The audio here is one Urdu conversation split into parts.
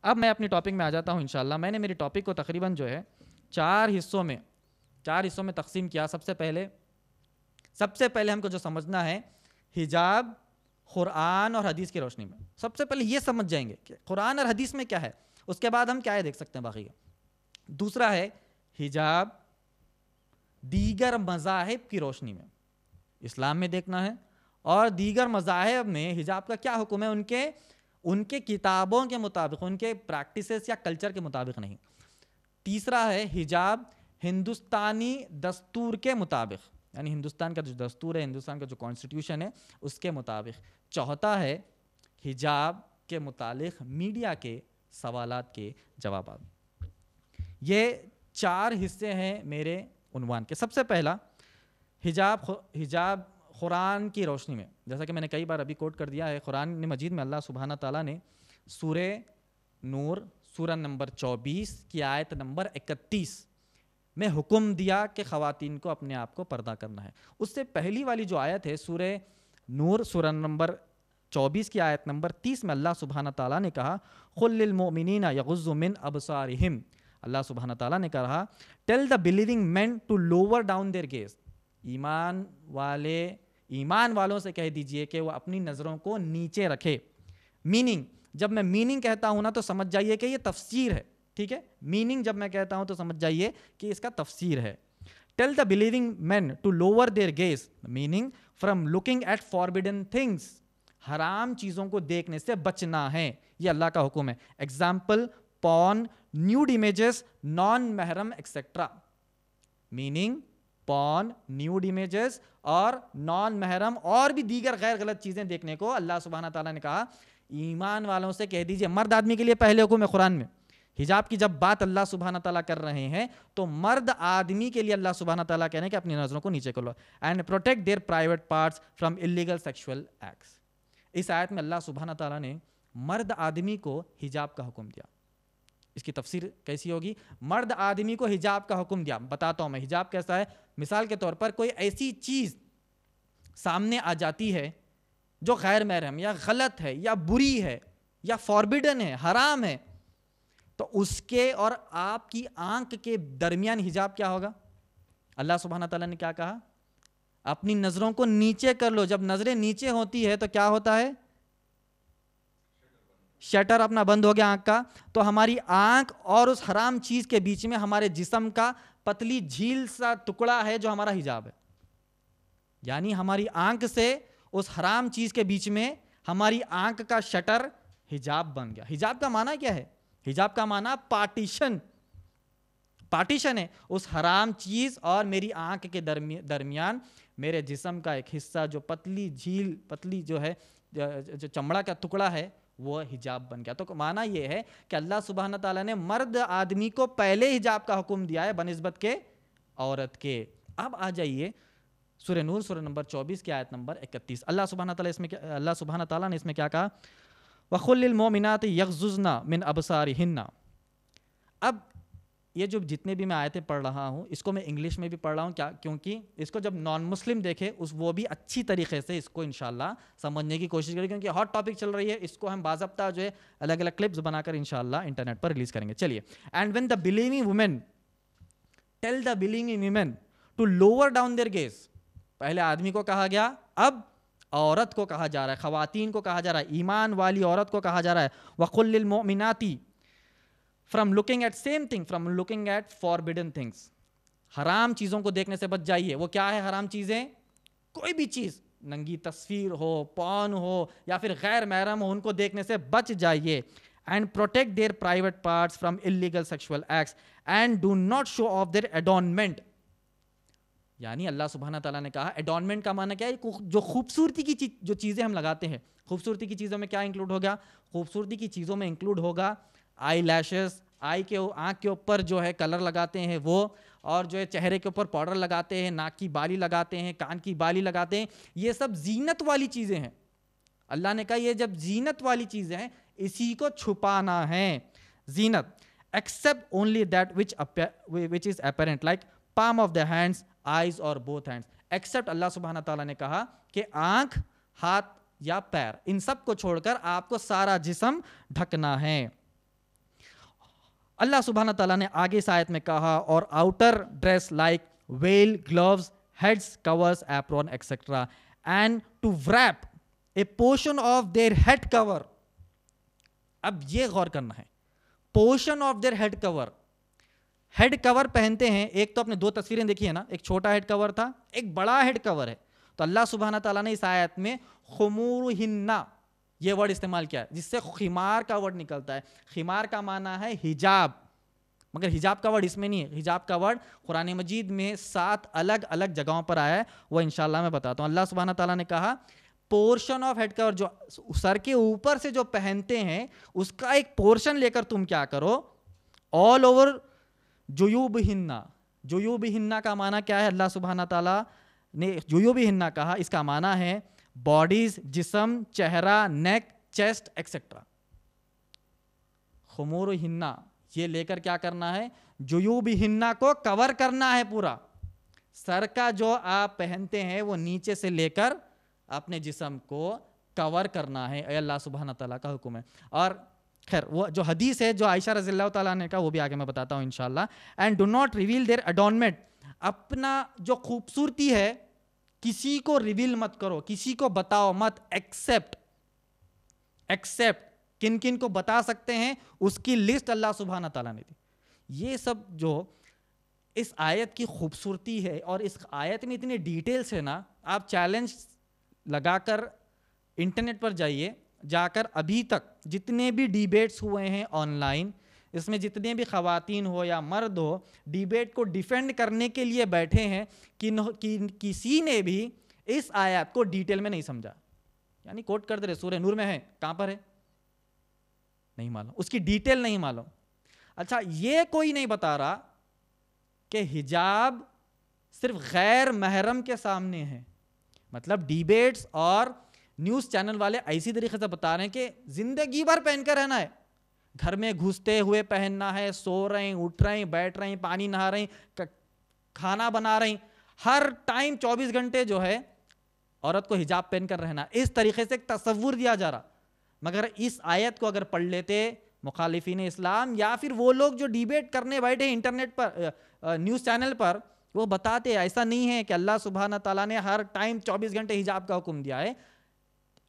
اب میں اپنی ٹاپک میں آ جاتا ہوں انشاءاللہ. میں نے میری ٹاپک کو تقریباً جو ہے چار حصوں میں تقسیم کیا. سب سے پہلے ہم کو جو سمجھنا ہے حجاب قرآن اور حدیث کی روشنی میں. سب سے پہلے یہ سمجھ جائیں گے کہ قرآن اور حدیث میں کیا ہے, اس کے بعد ہم کیا ہے دیکھ سکتے ہیں باقی کا. دوسرا ہے حجاب دیگر مذاہب کی روشنی میں, اسلام میں دیکھنا ہے, اور دیگر مذاہب میں حجاب کا کیا حکم ہے, ان کے کتابوں کے مطابق, ان کے پریکٹسز یا کلچر کے مطابق نہیں. تیسرا ہے حجاب ہندوستانی دستور کے مطابق, یعنی ہندوستان کا جو دستور ہے, ہندوستان کا جو کانسٹیٹیوشن ہے اس کے مطابق. چوتھا ہے حجاب کے متعلق میڈیا کے سوالات کے جوابات. یہ چار حصے ہیں میرے عنوان کے. سب سے پہلا حجاب قرآن کی روشنی میں. جیسا کہ میں نے کئی بار ابھی کوٹ کر دیا ہے, قرآن مجید میں اللہ سبحانہ تعالیٰ نے سورہ نور سورہ نمبر 24 کی آیت نمبر 31 میں حکم دیا کہ خواتین کو اپنے آپ کو پردہ کرنا ہے. اس سے پہلی والی جو آیت ہے سورہ نور سورہ نمبر 24 کی آیت نمبر 30 میں اللہ سبحانہ تعالیٰ نے کہا قُل لِّلْمُؤْمِنِينَ يَغُضُّوا مِنْ أَبْصَارِهِمْ. اللہ سبحانہ تعالیٰ نے کہا tell the believing men to lower down their gaze. ایمان والوں سے کہہ دیجئے کہ وہ اپنی نظروں کو نیچے رکھے. میننگ, جب میں میننگ کہتا ہوں نا تو سمجھ جائیے کہ یہ تفسیر ہے, ٹھیک ہے. میننگ جب میں کہتا ہوں تو سمجھ جائیے کہ اس کا تفسیر ہے. Tell the believing men to lower their gaze, meaning from looking at forbidden things, حرام چیزوں کو دیکھنے سے بچنا ہے, یہ اللہ کا حکم ہے. ایگزامپل پون, نیوڈ امیجز, نان محرم ایکسیٹرا. میننگ پون, نیوڈ امیجز اور نان محرم اور بھی دیگر غیر غلط چیزیں دیکھنے کو اللہ سبحانہ تعالیٰ نے کہا ایمان والوں سے کہہ دیجئے. مرد آدمی کے لیے پہلے حکم ہے قرآن میں. حجاب کی جب بات اللہ سبحانہ تعالیٰ کر رہے ہیں تو مرد آدمی کے لیے اللہ سبحانہ تعالیٰ کہہ رہے ہیں کہ اپنی نظروں کو نیچے کر لو. And protect their private parts from illegal sexual acts. اس آیت میں اللہ سبحانہ تعالیٰ نے مرد آدمی کو حجاب کا حکم دیا. اس کی تفسیر کیسی ہوگی؟ مرد آدمی کو حجاب کا حکم دیا. بتاتا ہوں میں حجاب کیسا ہے. مثال کے طور پر کوئی ایسی چیز سامنے آ جاتی ہے جو غیر محرم یا غلط ہے یا بری ہے یا فاربیڈن ہے, حرام ہے, تو اس کے اور آپ کی آنکھ کے درمیان حجاب کیا ہوگا؟ اللہ سبحانہ تعالیٰ نے کیا کہا؟ اپنی نظروں کو نیچے کر لو. جب نظریں نیچے ہوتی ہے تو کیا ہوتا ہے؟ شٹر اپنا بند ہو گیا آنکھ کا. تو ہماری آنکھ اور اس حرام چیز کے بیچ میں ہمارے جسم کا پتلی جھیل سا ٹکڑا ہے جو ہمارا حجاب ہے. یعنی ہماری آنکھ سے اس حرام چیز کے بیچ میں ہماری آنکھ کا شٹر حجاب بن گیا. حجاب کا معنی کیا ہے؟ حجاب کا معنی پارٹیشن ہے. اس حرام چیز اور میری آنکھ کے درمیان میرے جسم کا ایک حصہ جو پتلی جو ہے جو چمڑا کا ٹکڑا ہے وہ حجاب بن گیا. تو معنی یہ ہے کہ اللہ سبحانہ تعالیٰ نے مرد آدمی کو پہلے حجاب کا حکم دیا ہے بنسبت کے عورت کے. اب آ جائیے سورہ نور سورہ نمبر 24 کی آیت نمبر 31. اللہ سبحانہ تعالیٰ نے اس میں کیا کہا؟ وَقُلْ لِلْمُؤْمِنَاتِ يَغْضُضْنَ مِنْ أَبْصَارِهِنَّ. اب یہ جو جتنے بھی میں آیتیں پڑھ رہا ہوں اس کو میں انگلش میں بھی پڑھ رہا ہوں کیونکہ اس کو جب نان مسلم دیکھے وہ بھی اچھی طریقے سے اس کو انشاءاللہ سمجھنے کی کوشش کریں, کیونکہ ہاٹ ٹاپک چل رہی ہے. اس کو ہم باضابطہ جو ہے الگ الگ کلپس بنا کر انشاءاللہ انٹرنیٹ پر ریلیز کریں گے. چلیے. And when the believing woman tell the believing women to lower down their gaze. پہلے آدمی کو کہا گیا, اب عورت کو کہا جا رہا ہے, خواتین کو کہا جا رہا ہے, ایمان والی عورت کو کہا جا رہا ہے وَقُلْ لِلْمُؤْمِنَاتِ from looking at same thing, from looking at forbidden things. حرام چیزوں کو دیکھنے سے بچ جائیے. وہ کیا ہے حرام چیزیں؟ کوئی بھی چیز, ننگی تصویر ہو, پون ہو یا پھر غیر محرم ہو, ان کو دیکھنے سے بچ جائیے. and protect their private parts from illegal sexual acts and do not show off their adornment. یعنی اللہ سبحانہ تعالیٰ نے کہا ایڈورنمنٹ کا معنی کیا ہے؟ جو خوبصورتی کی جو چیزیں ہم لگاتے ہیں. خوبصورتی کی چیزوں میں کیا انکلوڈ ہوگا؟ خوبصورتی کی چیزوں میں انکلوڈ ہوگا آئی لیشز, آنکھ کے اوپر جو ہے کلر لگاتے ہیں وہ, اور جو ہے چہرے کے اوپر پاؤڈر لگاتے ہیں, ناک کی بالی لگاتے ہیں, کان کی بالی لگاتے ہیں. یہ سب زینت والی چیزیں ہیں. اللہ نے کہا یہ جب زینت والی چیزیں ہیں اسی کو چھپانا ہے. زینت except only that which is apparent like palm of the hands, eyes اور both hands. ایکسیپٹ اللہ سبحانہ تعالیٰ نے کہا کہ آنکھ, ہاتھ یا پیر, ان سب کو چھوڑ کر آپ کو سارا جسم ڈھکنا ہے. اللہ سبحانہ تعالیٰ نے آگے اس آیت میں کہا اور outer dress like veil, gloves, heads covers, apron etcetera and to wrap a portion of their head cover. اب یہ غور کرنا ہے, portion of their head cover. Head cover پہنتے ہیں, ایک تو اپنے دو تصویریں دیکھی ہے نا, ایک چھوٹا ہیڈ کور تھا, ایک بڑا ہیڈ کور ہے. تو اللہ سبحانہ تعالیٰ نے اس آیت میں خمورہن یہ ورڈ استعمال کیا ہے, جس سے خمار کا ورڈ نکلتا ہے. خمار کا معنی ہے حجاب, مگر حجاب کا ورڈ اس میں نہیں ہے. حجاب کا ورڈ قرآن مجید میں 7 الگ الگ جگہوں پر آیا ہے, وہ انشاءاللہ میں بتاتا ہوں. اللہ سبحانہ تعالیٰ نے کہا پورشن آف ہیڈ کور, جو سر کے اوپر سے جو پہنتے ہیں اس کا ایک پورشن لے کر تم کیا کرو, آل اوور جیوبہن. جیوبہن کا معنی کیا ہے, اللہ سبحانہ تعالیٰ نے جیوبہن کہا, اس کا معنی ہے باڈیز, جسم, چہرہ, نیک, چیسٹ ایکسیٹرا. خمورہن یہ لے کر کیا کرنا ہے, جیوبہن کو کور کرنا ہے پورا. سر کا جو آپ پہنتے ہیں وہ نیچے سے لے کر اپنے جسم کو کور کرنا ہے, اے اللہ سبحانہ تعالیٰ کا حکم ہے. اور خیر وہ جو حدیث ہے جو عائشہ رضی اللہ تعالیٰ نے کہا وہ بھی آگے میں بتاتا ہوں انشاءاللہ. And do not reveal their adornment, اپنا جو خوبصورتی ہے کسی کو ریویل مت کرو, کسی کو بتاؤ مت. ایکسیپٹ کن کن کو بتا سکتے ہیں اس کی لسٹ اللہ سبحانہ تعالیٰ نے دی. یہ سب جو اس آیت کی خوبصورتی ہے اور اس آیت میں اتنی ڈیٹیلز ہے نا, آپ چیلنج لگا کر انٹرنیٹ پر جائیے, جا کر ابھی تک جتنے بھی ڈیبیٹس ہوئے ہیں آن لائن, اس میں جتنے بھی خواتین ہو یا مرد ہو ڈیبیٹ کو ڈیفینڈ کرنے کے لیے بیٹھے ہیں, کسی نے بھی اس آیت کو ڈیٹیل میں نہیں سمجھا. یعنی کوٹ کر دے رہے سورہ نور میں ہے, کہاں پر ہے نہیں معلوم, اس کی ڈیٹیل نہیں معلوم. اچھا یہ کوئی نہیں بتا رہا کہ حجاب صرف غیر محرم کے سامنے ہے. مطلب ڈیبیٹس اور نیوز چینل والے ایسی طریقے سے بتا رہے ہیں کہ زندگی بھر پہن کر رہنا ہے, گھر میں گھستے ہوئے پہننا ہے, سو رہے ہیں, اٹھ رہے ہیں, بیٹھ رہے ہیں, پانی نہا رہے ہیں, کھانا بنا رہے ہیں, ہر ٹائم 24 گھنٹے جو ہے عورت کو حجاب پہن کر رہنا. اس طریقے سے ایک تصور دیا جا رہا. مگر اس آیت کو اگر پڑھ لیتے مخالفین اسلام یا پھر وہ لوگ جو ڈیبیٹ کرنے بیٹھے انٹرنیٹ پر, نیوز چینل پر, وہ بتاتے ایسا نہیں ہے کہ اللہ سبحانہ تعالیٰ نے ہر ٹائم 24 گھنٹے حجاب کا حکم دیا ہے.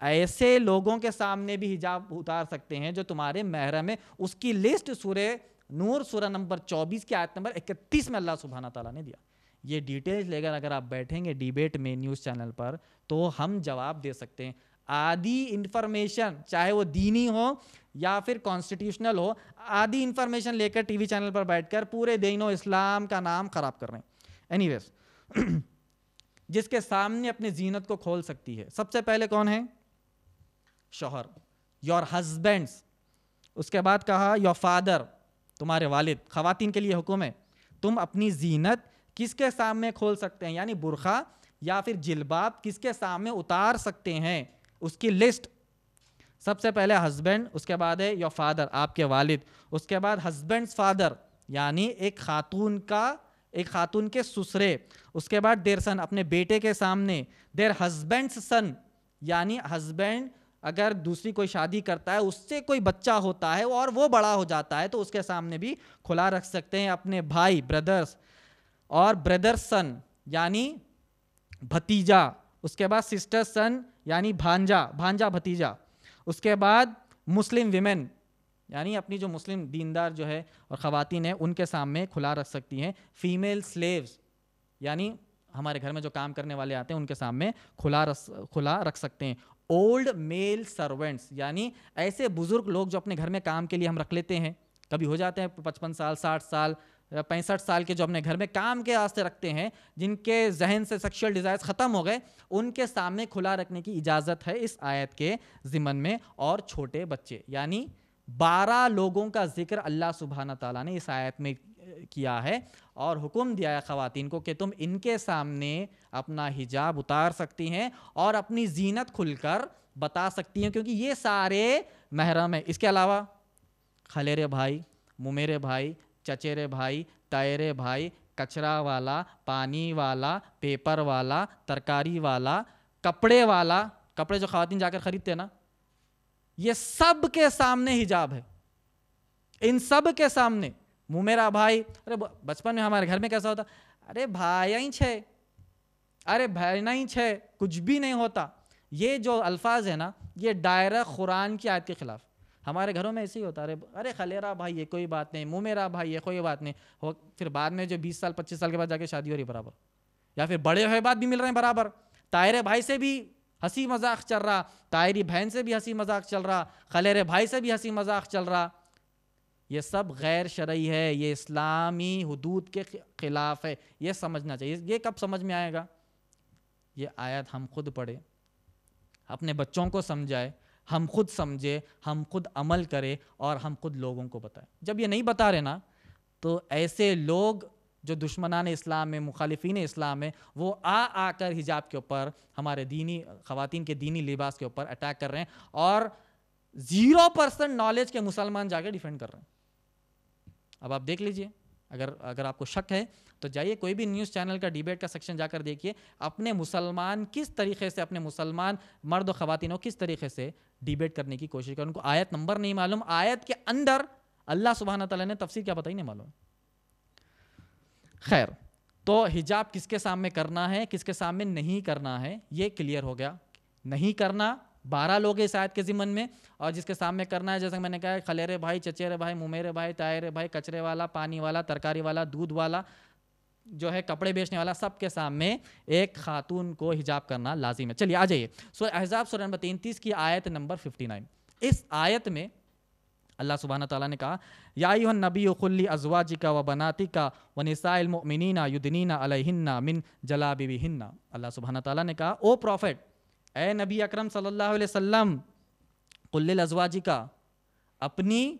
ایسے لوگوں کے سامنے بھی حجاب اتار سکتے ہیں جو تمہارے محرم ہے. اس کی لسٹ سورہ نور سورہ نمبر 24 کی آیت نمبر 31 میں اللہ سبحانہ تعالیٰ نے دیا. یہ ڈیٹیلز لے کر اگر آپ بیٹھیں گے ڈیبیٹ میں نیوز چینل پر تو ہم جواب دے سکتے ہیں. آدھی انفارمیشن چاہے وہ دینی ہو یا پھر کانسٹیٹیوشنل ہو, آدھی انفارمیشن لے کر ٹی وی چینل پر بیٹھ کر پورے دین و اسلام کا نام خراب کر رہے ہیں. اینی ویز جس کے سامنے اپنی زینت کو کھول سکتی ہے سب سے پہلے کون ہے, شوہر, یور ہسبینڈس. اس کے بعد کہا یور فادر, تمہارے والد. خواتین کے لیے حکم ہے تم اپنی زینت کس کے سامنے کھول سکتے ہیں, یعنی برقع یا پھر جلباب کس کے سامنے اتار سکتے ہیں, اس کی لسٹ. سب سے پہلے ہسبینڈ, اس کے بعد ہے یور فادر, آپ کے والد. اس کے بعد ہسبینڈس فادر یعنی ایک خاتون کے سسرے. اس کے بعد دیر سن, اپنے بیٹے کے سامنے. دیر ہسبینڈس سن یعنی ہسبینڈ اگر دوسری کوئی شادی کرتا ہے اس سے کوئی بچہ ہوتا ہے اور وہ بڑا ہو جاتا ہے تو اس کے سامنے بھی کھلا رکھ سکتے ہیں. اپنے بھائی بردرس, اور بردر سن یعنی بھتیجا. اس کے بعد سسٹر سن یعنی بھانجا بھتیجا. اس کے بعد مسلم ویمن یعنی اپنی جو مسلم دیندار جو ہے اور خواتین ہیں ان کے سامنے کھلا رکھ سکتی ہیں. فیمیل سلیوز یعنی ہمارے گھر میں جو کام کرنے والے آتے ہیں ان کے سامنے کھلا رکھ سکتے ہیں. اولڈ میل سرونٹس یعنی ایسے بزرگ لوگ جو اپنے گھر میں کام کے لیے ہم رکھ لیتے ہیں, کبھی ہو جاتے ہیں 55 سال 60 سال 65 سال کے, جو اپنے گھر میں کام کے واسطے رکھتے ہیں, جن کے ذہن سے سیکشل ڈیزائرز ختم ہو گئے, ان کے سامنے کھلا رکھنے کی اجازت ہے اس آیت کے ضمن میں. اور چھوٹے بچے یعنی 12 لوگوں کا ذکر اللہ سبحانہ تعالیٰ نے اس آیت میں کیا ہے اور حکم دیا ہے خواتین کو کہ تم ان کے سامنے اپنا حجاب اتار سکتی ہیں اور اپنی زینت کھل کر بتا سکتی ہیں کیونکہ یہ سارے محرم ہیں. اس کے علاوہ خلیرے بھائی, ممیرے بھائی, چچیرے بھائی, تائرے بھائی, کچرا والا, پانی والا, پیپر والا, ترکاری والا, کپڑے والا, کپڑے جو خواتین جا کر خریدتے ہیں نا, یہ سب کے سامنے حجاب ہے. ان سب کے سامنے میرا بھائی. ارے بچپن میں ہمارے گھر میں کیسا ہوتا, ارے بھائی ہی چھے, ارے بھائی نہیں چھے, کچھ بھی نہیں ہوتا. یہ جو الفاظ ہے نا, یہ دائرہ قرآن کی آیت کے خلاف. ہمارے گھروں میں ایسے ہی ہوتا, ارے خلیرا بھائی یہ کوئی بات نہیں, میرا بھائی یہ کوئی بات نہیں. پھر بعد میں جو 20 سال 25 سال کے بعد جا کے شادی ہو رہی برابر, یا پھر بڑے ہوئے بعد بھی مل رہے ہیں برابر. طاہرے بھائی سے بھی ہنسی مذاق چل رہا, طاہری بہن سے بھی ہنسی مذاق چل رہا, خلیرے بھائی سے بھی ہنسی مذاق چل رہا. یہ سب غیر شرعی ہے, یہ اسلامی حدود کے خلاف ہے, یہ سمجھنا چاہیے. یہ کب سمجھ میں آئے گا؟ یہ آیت ہم خود پڑھے, اپنے بچوں کو سمجھائے, ہم خود سمجھے, ہم خود عمل کرے, اور ہم خود لوگوں کو بتائیں. جب یہ نہیں بتا رہے نا, تو ایسے لوگ جو دشمنان اسلام ہیں, مخالفین اسلام ہیں, وہ آ کر حجاب کے اوپر, ہمارے دینی خواتین کے دینی لباس کے اوپر اٹیک کر رہے ہیں, اور 0% نالج کے مسلمان جا کے ڈیفینڈ کر رہے ہیں. اب آپ دیکھ لیجئے, اگر آپ کو شک ہے تو جائیے کوئی بھی نیوز چینل کا ڈیبیٹ کا سیکشن جا کر دیکھیے, اپنے مسلمان کس طریقے سے, اپنے مسلمان مرد و خواتینوں کس طریقے سے ڈیبیٹ کرنے کی کوشش کریں. ان کو آیت نمبر نہیں معلوم, آیت کے اندر اللہ سبحانہ تعالیٰ نے تفسیر کیا پتہ ہی نہیں معلوم. خیر, تو حجاب کس کے سامنے کرنا ہے, کس کے سامنے نہیں کرنا ہے, یہ کلیئر ہو گیا. نہیں کرنا 12 لوگ اس آیت کے ضمن میں, اور جس کے سامنے کرنا ہے, جیسے میں نے کہا, خلیرے بھائی, چچیرے بھائی, میرے بھائی, طاہرے بھائی, کچرے والا, پانی والا, ترکاری والا, دودھ والا, جو ہے کپڑے بیچنے والا, سب کے سامنے ایک خاتون کو حجاب کرنا لازم ہے. چلیے آ جائیے سورہ احزاب سورہ نمبر 33 کی آیت نمبر 59. اس آیت میں اللہ سبحانہ تعالیٰ نے کہا, یا ایھا النبی قل لازواجک و بناتک و نساء المؤمنین یدنین علیہن من جلابیبہن. اللہ سبحانہ تعالیٰ نے کہا, او پروفٹ, اے نبی اکرم صلی اللہ علیہ وسلم, قل لازواجک, اپنی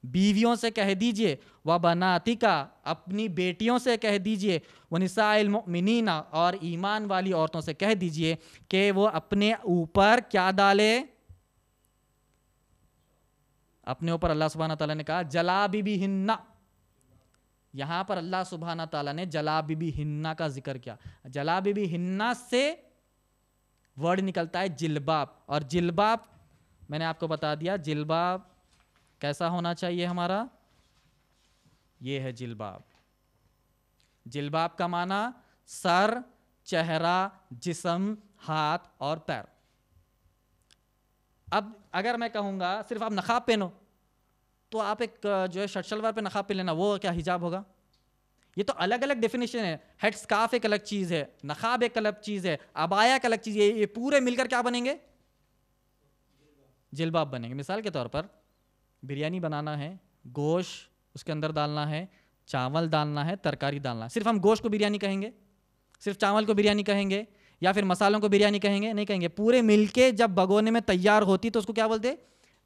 بیویوں سے کہہ دیجئے, و بناتک, اپنی بیٹیوں سے کہہ دیجئے, و نساء المؤمنین, اور ایمان والی عورتوں سے کہہ دیجئے کہ وہ اپنے اوپر کیا ڈالے, اپنے اوپر اللہ سبحانہ تعالیٰ نے کہا جلابیبہن. یہاں پر اللہ سبحانہ تعالیٰ نے جلابیبہن کا ذکر کیا. جلابیبہن سے ورڈ نکلتا ہے جلباب, اور جلباب میں نے آپ کو بتا دیا, جلباب کیسا ہونا چاہیے ہمارا, یہ ہے جلباب. جلباب کا معنی سر, چہرہ, جسم, ہاتھ اور پیر. اب اگر میں کہوں گا صرف آپ نقاب پہنو, تو آپ ایک جو ہے شرٹ شلوار پہ نقاب پہن لینا, وہ کیا حجاب ہوگا؟ یہ تو الگ الگ ڈیفینیشن ہے. ہیڈ سکارف ایک الگ چیز ہے, نقاب ایک الگ چیز ہے, عبایا ایک الگ چیز ہے, یہ پورے مل کر کیا بنیں گے؟ جلباب بنیں گے. مثال کے طور پر بریانی بنانا ہے, گوشت اس کے اندر ڈالنا ہے, چاول ڈالنا ہے, ترکاری ڈالنا ہے. صرف ہم گوشت کو بریانی کہیں گے, صرف چاول کو بریانی کہیں گے, یا پھر مسالوں کو بریانی کہیں گے؟ نہیں کہیں گے. پورے مل کے جب بھگونے میں تیار ہوتی تو اس کو کیا بولتے؟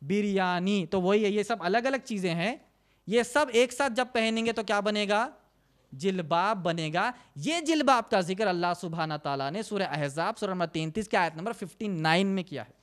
بریانی. تو وہی ہے, یہ سب الگ الگ چیزیں ہیں, یہ سب ایک ساتھ جب پہنیں گے تو کیا بنے گا؟ جلباب بنے گا. یہ جلباب کا ذکر اللہ سبحانہ تعالیٰ نے سورہ احزاب سورہ نمبر 33 کی آیت نمبر 59 میں کیا ہے.